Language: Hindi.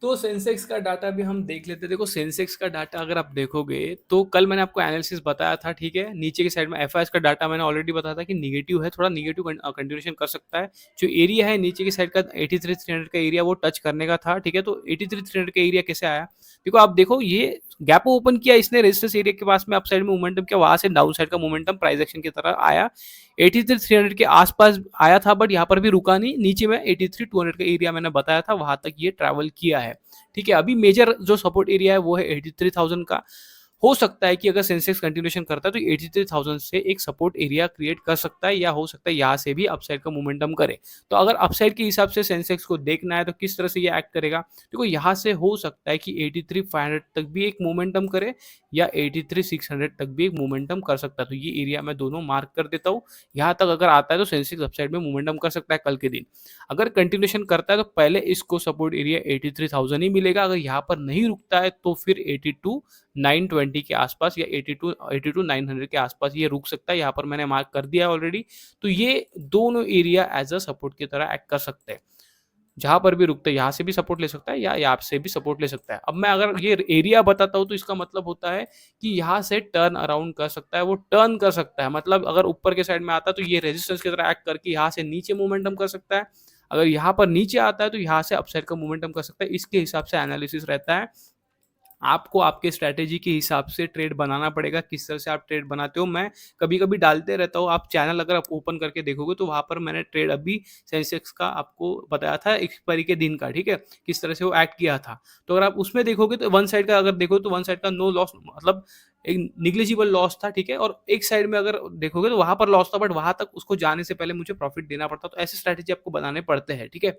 तो सेंसेक्स का डाटा भी हम देख लेते हैं। देखो सेंसेक्स का डाटा अगर आप देखोगे तो कल मैंने आपको एनालिसिस बताया था, ठीक है। नीचे की साइड में एफआईएस का डाटा मैंने ऑलरेडी बताया था कि निगेटिव है, थोड़ा निगेटिव कंटिन्यूएशन कर सकता है। जो एरिया है नीचे की साइड का 83,300 का एरिया वो टच करने का था, ठीक है। तो 83,300 का एरिया कैसे आया? देखो आप देखो ये गैप ओपन किया इसने रेजिस्टेंस एरिया के पास में, अप साइड में मोमेंटम किया, वहां से डाउन साइड का मोमेंटम प्राइस एक्शन की तरह आया। 83,300 के आसपास आया था बट यहाँ पर भी रुका नहीं, नीचे में 83,200 का एरिया मैंने बताया था, वहां तक ये ट्रैवल किया है, ठीक है। अभी मेजर जो सपोर्ट एरिया है वो है 83,000 का। हो सकता है कि अगर सेंसेक्स कंटिन्यूएशन करता है तो 83,000 से एक सपोर्ट एरिया क्रिएट कर सकता है, या हो सकता है यहाँ से भी अपसाइड का मोमेंटम करे। तो अगर अपसाइड के हिसाब से सेंसेक्स को देखना है तो किस तरह से ये एक्ट करेगा, देखो यहाँ से हो सकता है कि 83,500 तक भी एक मोमेंटम करे, या 83,600 तक भी एक मोमेंटम कर सकता है। तो ये एरिया मैं दोनों मार्क कर देता हूँ। यहाँ तक अगर आता है तो सेंसेक्स अपसाइड में मोमेंटम कर सकता है कल के दिन। अगर कंटिन्यूएशन करता है तो पहले इसको सपोर्ट एरिया 83,000 ही मिलेगा। अगर यहाँ पर नहीं रुकता है तो फिर 82,920 के आसपास या 82,900 के आसपास ये रुक सकता है। यहाँ पर मैंने मार्क कर दिया है ऑलरेडी। तो ये दोनों एरिया एज अ सपोर्ट की तरह एक्ट कर सकते हैं। जहां पर भी रुकते हैं यहाँ से भी सपोर्ट ले सकता है या यहाँ से भी सपोर्ट ले सकता है। अब मैं अगर ये एरिया बताता हूँ तो इसका मतलब होता है कि यहाँ से टर्न अराउंड कर सकता है, वो टर्न कर सकता है। मतलब अगर ऊपर के साइड में आता है तो ये रेजिस्टेंस की तरह एक्ट करके यहाँ से नीचे मोमेंटम कर सकता है। अगर यहाँ पर नीचे आता है तो यहाँ से अपसाइड का मोमेंटम कर सकता है। इसके हिसाब से एनालिसिस रहता है। आपको आपके स्ट्रैटेजी के हिसाब से ट्रेड बनाना पड़ेगा, किस तरह से आप ट्रेड बनाते हो। मैं कभी-कभी डालते रहता हूँ, आप चैनल अगर आप ओपन करके देखोगे तो वहाँ पर मैंने ट्रेड अभी सेंसेक्स का आपको बताया था एक्सपायरी के दिन का, ठीक है? किस तरह से वो एक्ट किया था। तो अगर आप उसमें देखोगे तो वन साइड का अगर देखो तो वन साइड का नो लॉस, मतलब एक नेग्लिजिबल लॉस था, ठीक है? और एक साइड में अगर देखोगे तो वहाँ पर लॉस था, बट वहाँ तक उसको जाने से पहले मुझे प्रॉफिट देना पड़ता। तो ऐसे स्ट्रैटेजी आपको बनाने पड़ते हैं, ठीक है?